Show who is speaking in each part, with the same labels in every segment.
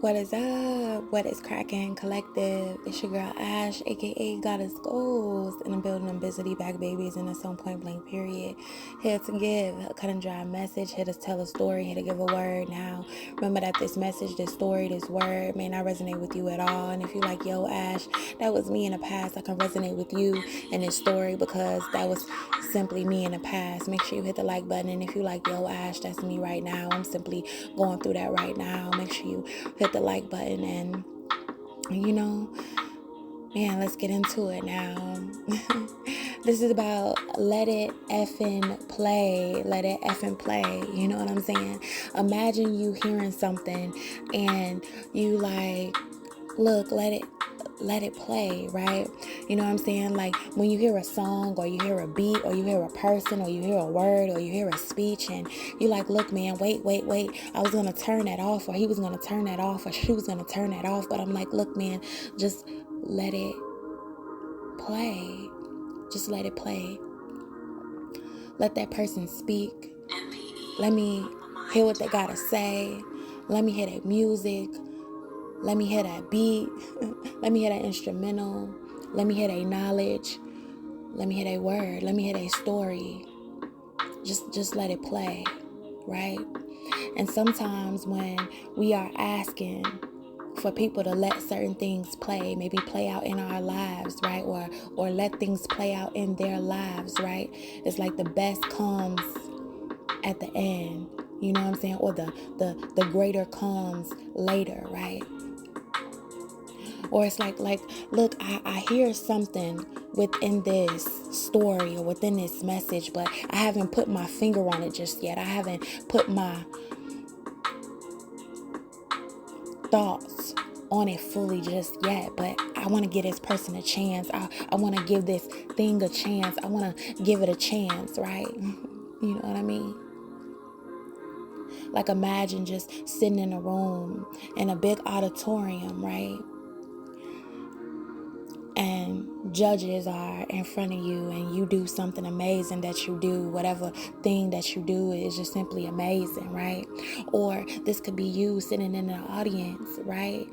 Speaker 1: What is up? What is cracking collective? It's your girl Ash, aka Goddess Goals, in the building of Busy Back Babies in a some point blank period. Here to give a cut and dry message, here to tell a story, here to give a word. Now, remember that this message, this story, this word may not resonate with you at all. And if you like, yo, Ash, that was me in the past, I can resonate with you in this story because that was simply me in the past. Make sure you hit the like button. And if you like, yo, Ash, that's me right now. I'm simply going through that right now. Make sure you hit the like button and man, let's get into it now. This is about let it effing play. Let it effing play. You know what I'm saying? Imagine you hearing something and you like, look, let it play, right? You know what I'm saying? Like when you hear a song or you hear a beat or you hear a person or you hear a word or you hear a speech and you're like, look, man, wait. I was going to turn that off, or he was going to turn that off, or she was going to turn that off. But I'm like, look, man, just let it play. Just let it play. Let that person speak. Let me hear what they got to say. Let me hear that music. Let me hear that beat. Let me hear that instrumental. Let me hear that knowledge. Let me hear that word. Let me hear that story. Just let it play, right? And sometimes when we are asking for people to let certain things play, maybe play out in our lives, right? Or let things play out in their lives, right? It's like the best comes at the end, you know what I'm saying? Or the greater comes later, right? Or it's like, look, I hear something within this story or within this message, but I haven't put my finger on it just yet. I haven't put my thoughts on it fully just yet, but I want to give this person a chance. I want to give this thing a chance. I want to give it a chance, right? You know what I mean? Like imagine just sitting in a room in a big auditorium, right? And judges are in front of you and you do something amazing that you do. Whatever thing that you do is just simply amazing, right? Or this could be you sitting in the audience, right?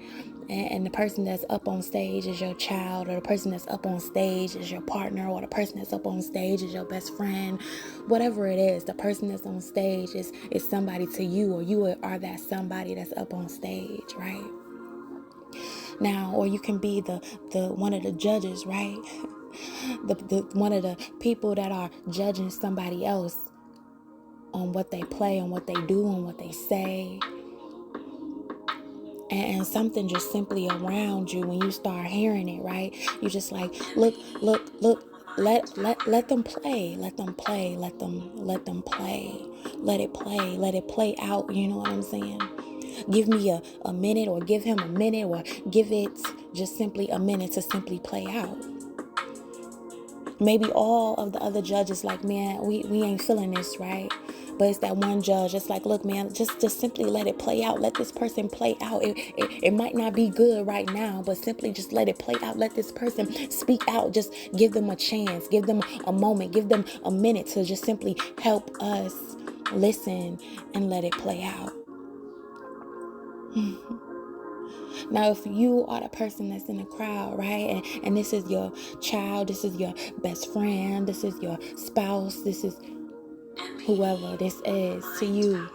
Speaker 1: And the person that's up on stage is your child, or the person that's up on stage is your partner, or the person that's up on stage is your best friend. Whatever it is, the person that's on stage is somebody to you, or you are that somebody that's up on stage, right? Now, or you can be the one of the judges, right? the one of the people that are judging somebody else on what they play, on what they do, on what they say. And something just simply around you when you start hearing it, right? You just like, look, let them play, let them play, let them play, let it play out. You know what I'm saying? Give me a minute, or give him a minute, or give it just simply a minute to simply play out. Maybe all of the other judges like, man, we ain't feeling this, right? But it's that one judge. It's like, look, man, just simply let it play out. Let this person play out. It might not be good right now, but simply just let it play out. Let this person speak out. Just give them a chance. Give them a moment. Give them a minute to just simply help us listen and let it play out. Now, if you are the person that's in the crowd, right, and this is your child, this is your best friend, this is your spouse, this is whoever this is to you,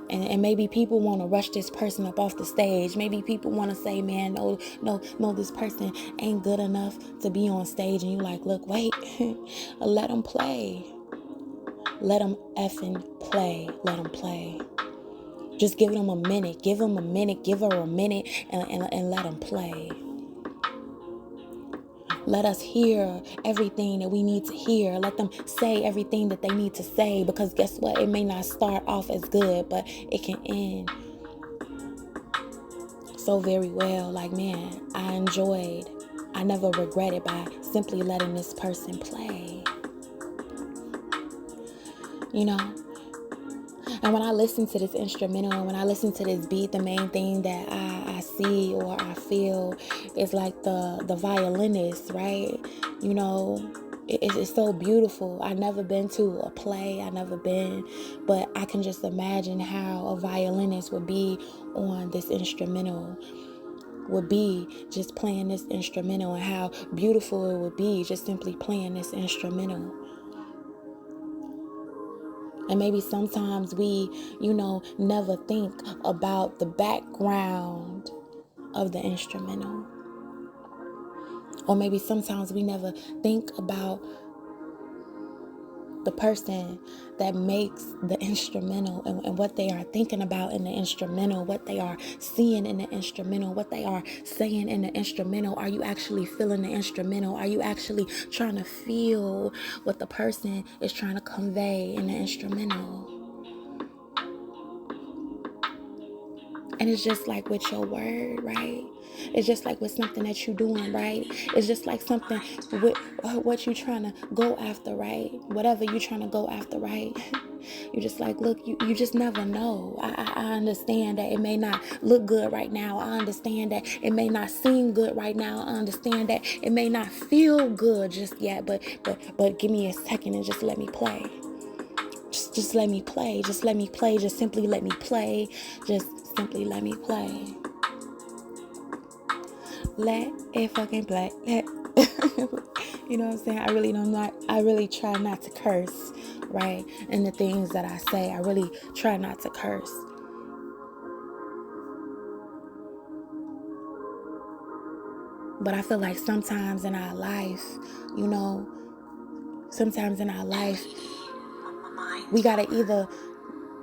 Speaker 1: and maybe people want to rush this person up off the stage. Maybe people want to say, man, no, this person ain't good enough to be on stage, and you like, look, wait, let them play. Let them effing play. Let them play. Just give them a minute. Give them a minute. Give her a minute and let them play. Let us hear everything that we need to hear. Let them say everything that they need to say. Because guess what? It may not start off as good, but it can end so very well. Like, man, I never regretted by simply letting this person play. You know? And when I listen to this instrumental, when I listen to this beat, the main thing that I see or I feel is like the violinist, right? You know, It's so beautiful. I've never been to a play. But I can just imagine how a violinist would be on this instrumental, would be just playing this instrumental, and how beautiful it would be just simply playing this instrumental. And maybe sometimes we, never think about the background of the instrumental. Or maybe sometimes we never think about the person that makes the instrumental and what they are thinking about in the instrumental, what they are seeing in the instrumental, what they are saying in the instrumental. Are you actually feeling the instrumental? Are you actually trying to feel what the person is trying to convey in the instrumental? And it's just like with your word, right? It's just like with something that you're doing, right? It's just like something with what you're trying to go after, right? Whatever you're trying to go after, right? You're just like, look, you just never know. I understand that it may not look good right now. I understand that it may not seem good right now. I understand that it may not feel good just yet. But give me a second and just let me play. Just let me play. Just let me play. Just simply let me play. Just simply let me play. Let it fucking play. You know what I'm saying? I really try not to curse, right? And the things that I say, I really try not to curse. But I feel like sometimes in our life, we gotta either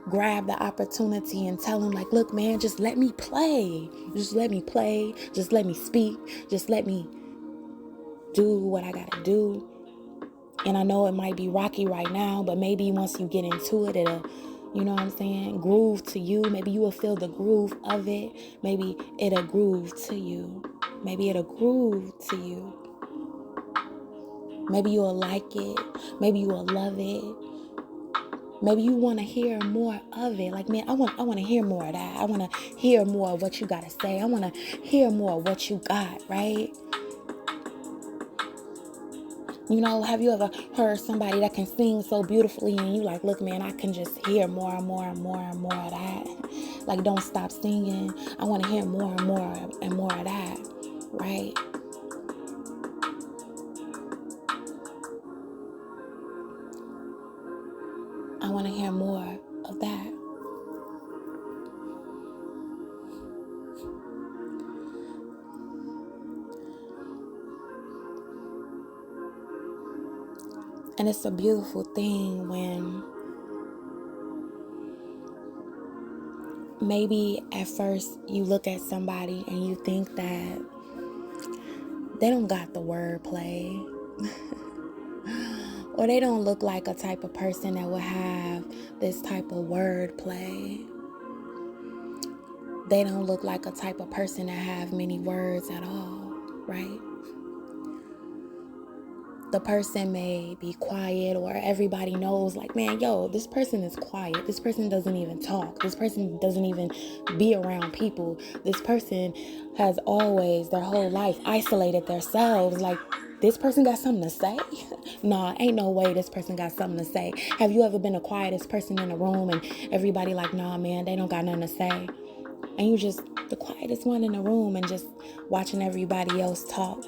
Speaker 1: grab the opportunity and tell him, like, look, man, just let me play. Just let me play. Just let me speak. Just let me do what I gotta do. And I know it might be rocky right now, but maybe once you get into it, it'll, groove to you. Maybe you will feel the groove of it. Maybe it'll groove to you. Maybe it'll groove to you. Maybe you'll like it. Maybe you will love it. Maybe you want to hear more of it. Like, man, I want to hear more of that. I want to hear more of what you got to say. I want to hear more of what you got, right? Have you ever heard somebody that can sing so beautifully and you like, look, man, I can just hear more and more and more and more of that. Like, don't stop singing. I want to hear more and more and more of that, right? I want to hear more of that. And it's a beautiful thing when maybe at first you look at somebody and you think that they don't got the wordplay, or they don't look like a type of person that would have this type of wordplay. They don't look like a type of person that have many words at all, right? The person may be quiet, or everybody knows, like, man, yo, this person is quiet. This person doesn't even talk. This person doesn't even be around people. This person has always, their whole life, isolated themselves. Like, this person got something to say? Nah, ain't no way this person got something to say. Have you ever been the quietest person in the room and everybody like, nah, man, they don't got nothing to say? And you just the quietest one in the room and just watching everybody else talk.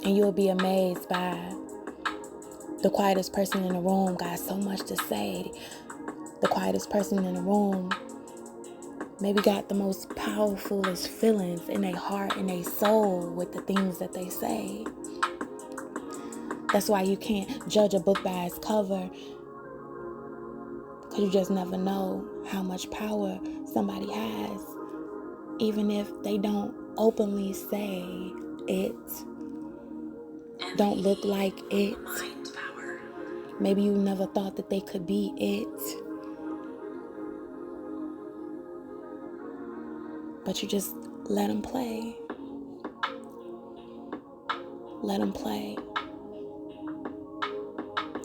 Speaker 1: And you'll be amazed by the quietest person in the room got so much to say. The quietest person in the room maybe got the most powerfulest feelings in their heart and their soul with the things that they say. That's why you can't judge a book by its cover, because you just never know how much power somebody has, even if they don't openly say it. Don't look like it. Maybe you never thought that they could be it. But you just let them play. Let them play.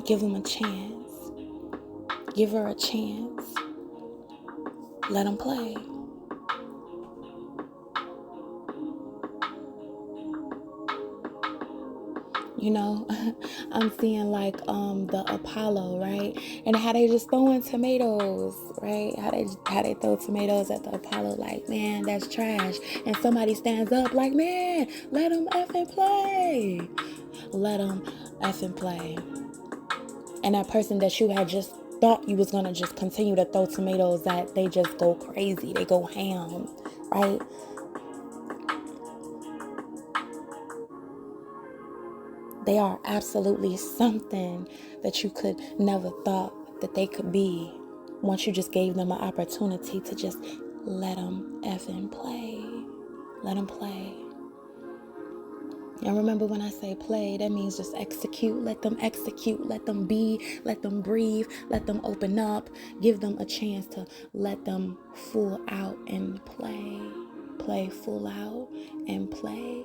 Speaker 1: Give them a chance. Give her a chance. Let them play. You know, I'm seeing like the Apollo, right? And how they just throwing tomatoes, right? How they throw tomatoes at the Apollo, like, man, that's trash. And somebody stands up like, man, let them effing play. Let them effing play. And that person that you had just thought you was gonna just continue to throw tomatoes at, they just go crazy. They go ham, right? They are absolutely something that you could never thought that they could be once you just gave them an opportunity to just let them effing play. Let them play. And remember, when I say play, that means just execute. Let them execute. Let them be. Let them breathe. Let them open up. Give them a chance to let them full out and play. Play full out and play.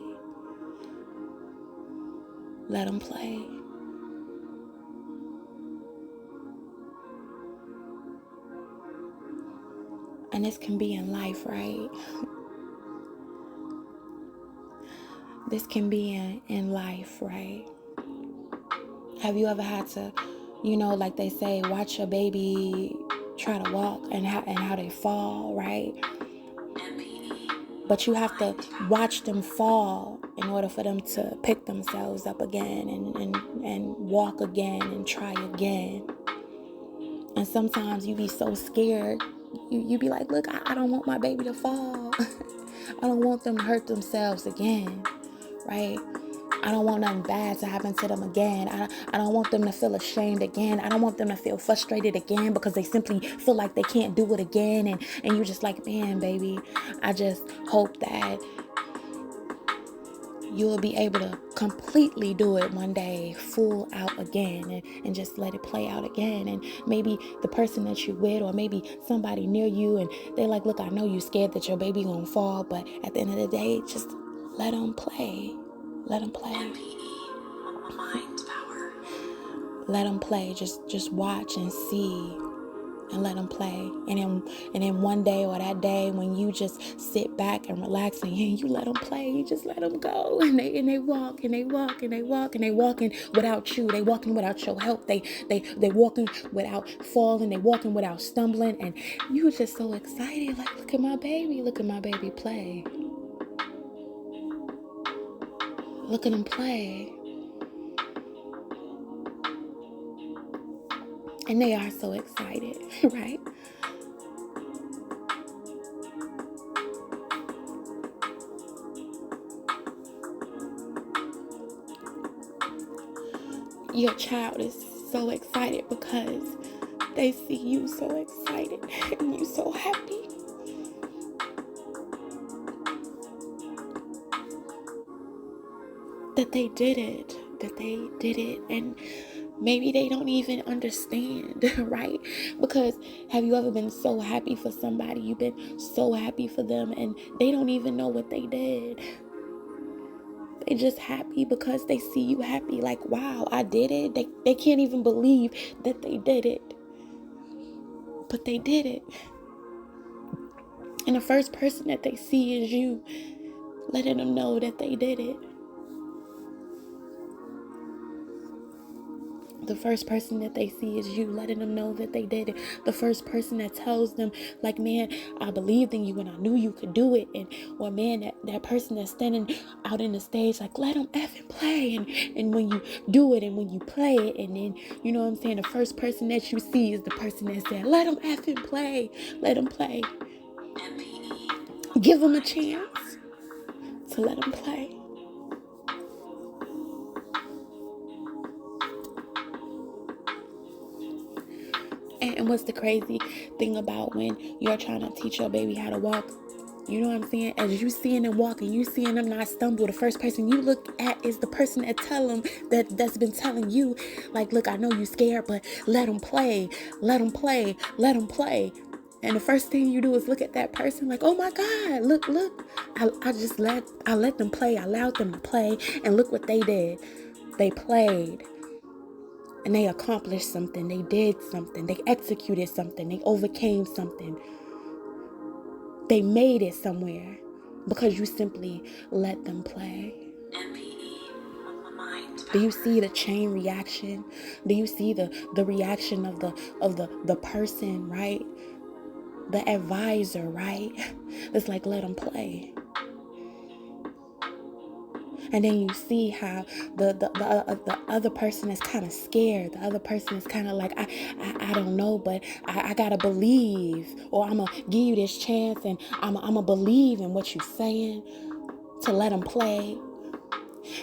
Speaker 1: Let them play. And this can be in life, right? This can be in life, right? Have you ever had to, like they say, watch your baby try to walk and how they fall, right? But you have to watch them fall in order for them to pick themselves up again and walk again and try again. And sometimes you be so scared. You be like, look, I don't want my baby to fall. I don't want them to hurt themselves again, right? I don't want nothing bad to happen to them again. I don't want them to feel ashamed again. I don't want them to feel frustrated again because they simply feel like they can't do it again. And you're just like, man, baby, I just hope that you'll be able to completely do it one day, full out again, and just let it play out again. And maybe the person that you with, or maybe somebody near you, and they're like, look, I know you're scared that your baby gonna fall, but at the end of the day, just let them play. Let them play. Mind power. Let them play. Just watch and see, and let them play. And then one day, or that day when you just sit back and relax and you let them play, you just let them go, and they walk and they walk and they walk and they walking without you. They walking without your help. They walking without falling. They walking without stumbling, and you just so excited. Like, look at my baby play. Look at them play. And they are so excited, right? Your child is so excited because they see you so excited and you so happy. That they did it. And maybe they don't even understand, right? Because have you ever been so happy for somebody? You've been so happy for them and they don't even know what they did. They just happy because they see you happy. Like, wow, I did it. They can't even believe that they did it. But they did it. And the first person that they see is you, letting them know that they did it. The first person that they see is you, letting them know that they did it. The first person that tells them, like, man, I believed in you and I knew you could do it. And, or man, that person that's standing out in the stage, like, let them effing play. And when you do it and when you play it, and then, you know what I'm saying, the first person that you see is the person that said, let them effing play. Let them play. Give them a chance to let them play. And what's the crazy thing about when you're trying to teach your baby how to walk? You know what I'm saying? As you seeing them walk and you seeing them not stumble, the first person you look at is the person that tell them that's been telling you, like, look, I know you scared, but let them play, let them play, let them play. And the first thing you do is look at that person like, oh my God, look, I let them play, I allowed them to play, and look what they did. They played. And they accomplished something. They did something. They executed something. They overcame something. They made it somewhere because you simply let them play. EMPATHIC. Do you see the chain reaction? Do you see the reaction of the person, right? The advisor, right? It's like, let them play. And then you see how the other person is kind of scared. The other person is kind of like, I don't know, but I gotta believe, or I'm gonna give you this chance, and I'm gonna believe in what you're saying, to let them play.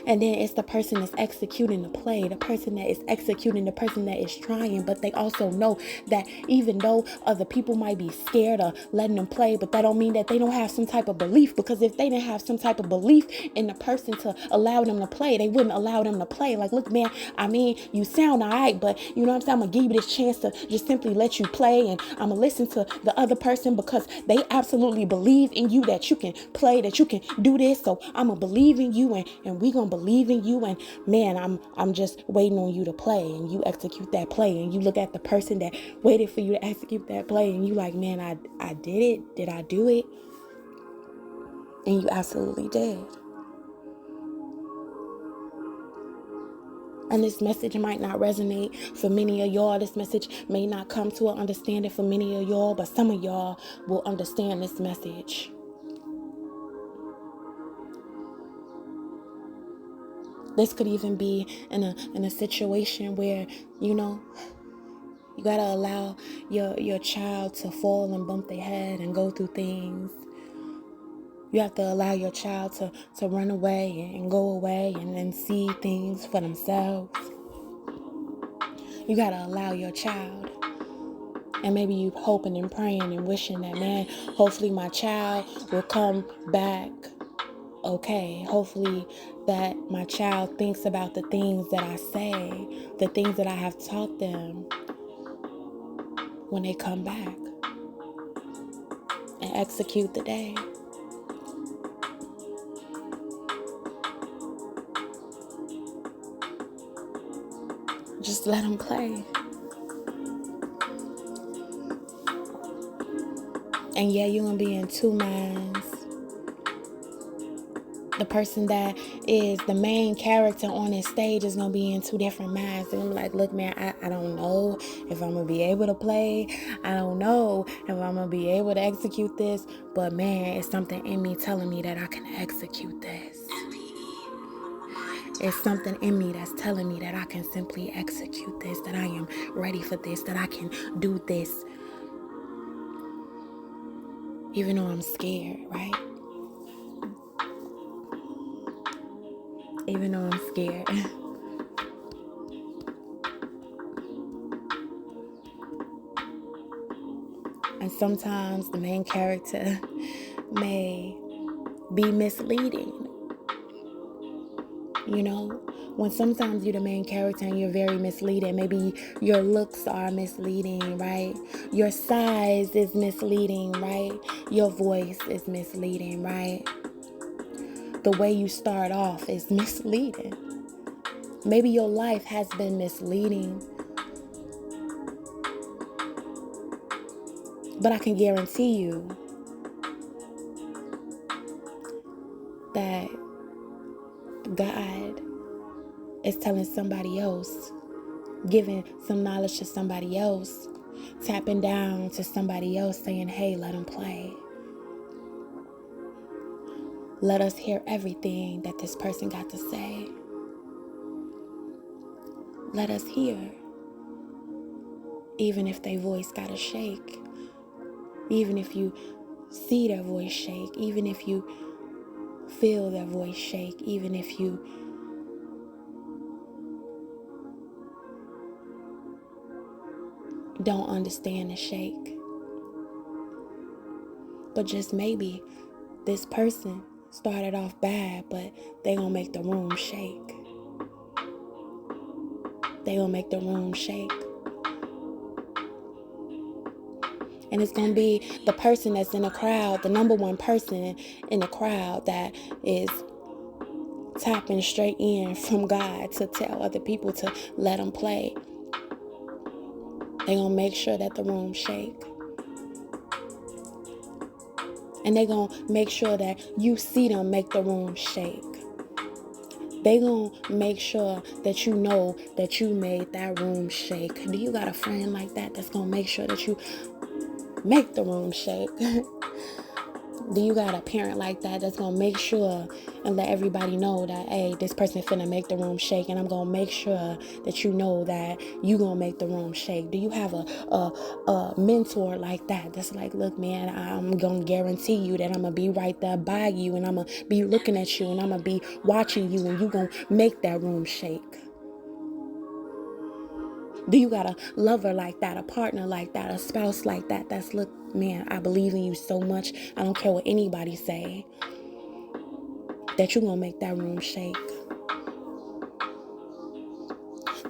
Speaker 1: And then it's the person that's executing the play, the person that is executing, the person that is trying. But they also know that even though other people might be scared of letting them play, but that don't mean that they don't have some type of belief. Because if they didn't have some type of belief in the person to allow them to play, they wouldn't allow them to play. Like, look, man, I mean, you sound all right, but you know what I'm saying? I'm going to give you this chance to just simply let you play. And I'm going to listen to the other person because they absolutely believe in you, that you can play, that you can do this. So I'm going to believe in you, and we going to believe in you, and man, I'm just waiting on you to play, and you execute that play, and you look at the person that waited for you to execute that play, and you like, man, I did it. Did I do it? And you absolutely did. And this message might not resonate for many of y'all. This message may not come to an understanding for many of y'all, but some of y'all will understand this message. This could even be in a situation where, you know, you gotta allow your child to fall and bump their head and go through things. You have to allow your child to run away and go away and then see things for themselves. You gotta allow your child. And maybe you hoping and praying and wishing that, man, hopefully my child will come back okay. Hopefully that my child thinks about the things that I say, the things that I have taught them when they come back, and execute the day. Just let them play. And yeah, you're going to be in two minds. The person that is the main character on this stage is going to be in two different minds. They're going to be like, look, man, I don't know if I'm going to be able to play. I don't know if I'm going to be able to execute this. But, man, it's something in me telling me that I can execute this. It's something in me that's telling me that I can simply execute this, that I am ready for this, that I can do this. Even though I'm scared, right? Even though I'm scared. And sometimes the main character may be misleading. You know, when sometimes you're the main character and you're very misleading. Maybe your looks are misleading, right? Your size is misleading, right? Your voice is misleading, right? The way you start off is misleading. Maybe your life has been misleading. But I can guarantee you that God is telling somebody else, giving some knowledge to somebody else, tapping down to somebody else, saying, hey, let them play. Let us hear everything that this person got to say. Let us hear. Even if their voice got to shake. Even if you see their voice shake. Even if you feel their voice shake. Even if you don't understand the shake. But just maybe this person started off bad, but they gonna make the room shake. They gonna make the room shake. And it's gonna be the person that's in the crowd, the number one person in the crowd that is tapping straight in from God to tell other people to let them play. They gonna make sure that the room shake. And they gonna make sure that you see them make the room shake. They gonna make sure that you know that you made that room shake. Do you got a friend like that that's gonna make sure that you make the room shake? Do you got a parent like that that's gonna make sure and let everybody know that, hey, this person finna make the room shake, and I'm gonna make sure that you know that you gonna make the room shake? Do you have a mentor like that that's like, look, man, I'm gonna guarantee you that I'm gonna be right there by you, and I'm gonna be looking at you, and I'm gonna be watching you, and you gonna make that room shake? Do you got a lover like that, a partner like that, a spouse like that that's, look, man, I believe in you so much, I don't care what anybody say, that you gonna make that room shake?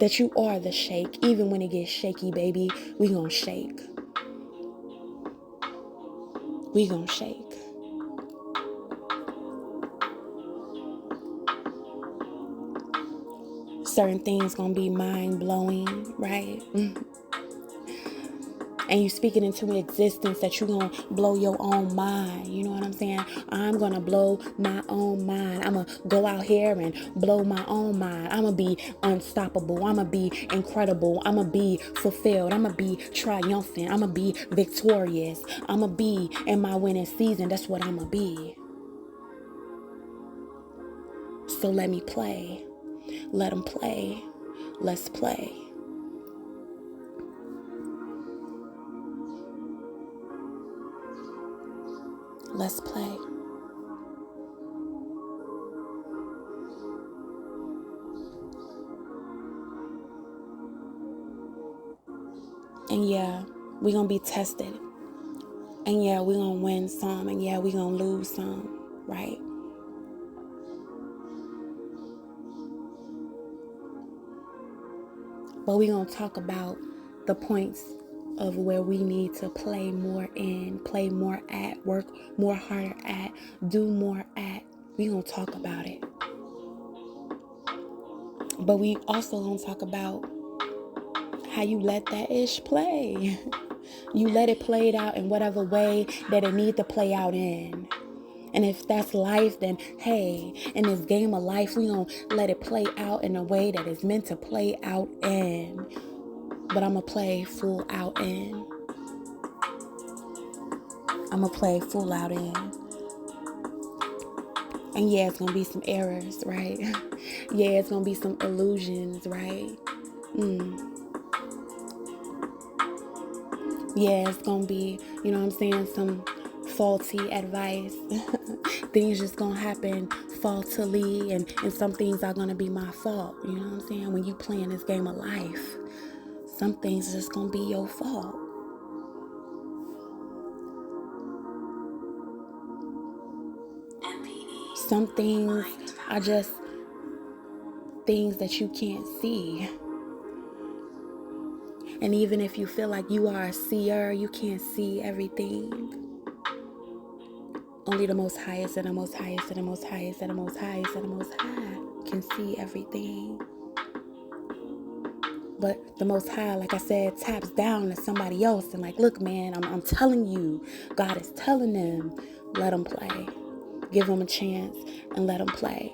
Speaker 1: That you are the shake. Even when it gets shaky, baby, we gonna shake. We gonna shake. Certain things gonna be mind-blowing, right? And you speak it into existence that you're going to blow your own mind. You know what I'm saying? I'm going to blow my own mind. I'm going to go out here and blow my own mind. I'm going to be unstoppable. I'm going to be incredible. I'm going to be fulfilled. I'm going to be triumphant. I'm going to be victorious. I'm going to be in my winning season. That's what I'm going to be. So let me play. Let them play. Let's play. Let's play. And yeah, we're going to be tested. And yeah, we're going to win some. And yeah, we're going to lose some, right? But we're going to talk about the points of where we need to play more in, play more at, work more harder at, do more at. We're going to talk about it. But we also going to talk about how you let that ish play. You let it play it out in whatever way that it need to play out in. And if that's life, then hey, in this game of life, we gonna let it play out in a way that it's meant to play out in. But I'm gonna play full out in. I'm gonna play full out in. And yeah, it's gonna be some errors, right? Yeah, it's gonna be some illusions, right? Yeah, it's gonna be, you know what I'm saying, some faulty advice. Things just gonna happen faultily, and some things are gonna be my fault. You know what I'm saying? When you playing this game of life, some things just gonna be your fault. Some things are just things that you can't see. And even if you feel like you are a seer, you can't see everything. Only the most highest and the most highest and the most highest and the most highest and the most high can see everything. But the Most High, like I said, taps down to somebody else and like, look, man, I'm telling you, God is telling them, let them play. Give them a chance and let them play.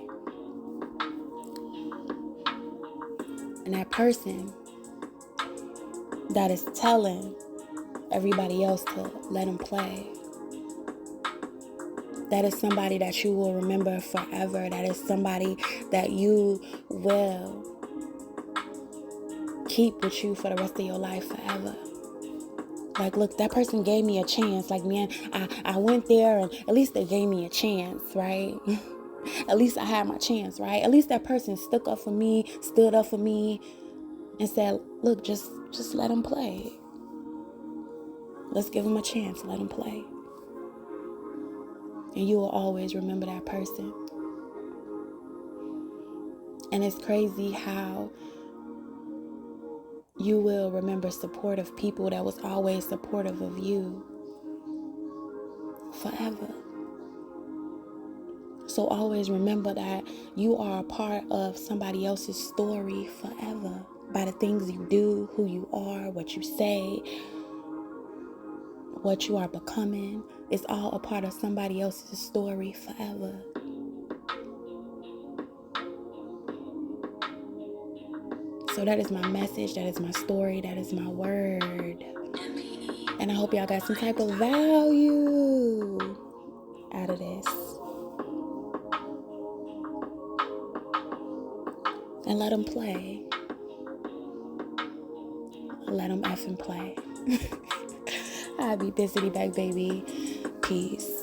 Speaker 1: And that person that is telling everybody else to let them play, that is somebody that you will remember forever. That is somebody that you will keep with you for the rest of your life forever. Like, look, that person gave me a chance. Like, man, I went there and at least they gave me a chance, right? At least I had my chance, right? At least that person stood up for me and said, look, just let them play. Let's give them a chance. Let them play. And you will always remember that person. And it's crazy how you will remember supportive people that was always supportive of you forever. So always remember that you are a part of somebody else's story forever. By the things you do, who you are, what you say, what you are becoming. It's all a part of somebody else's story forever. So that is my message, that is my story, that is my word. And I hope y'all got some type of value out of this. And let them play. Let them effing play. I'll be busy back, baby. Peace.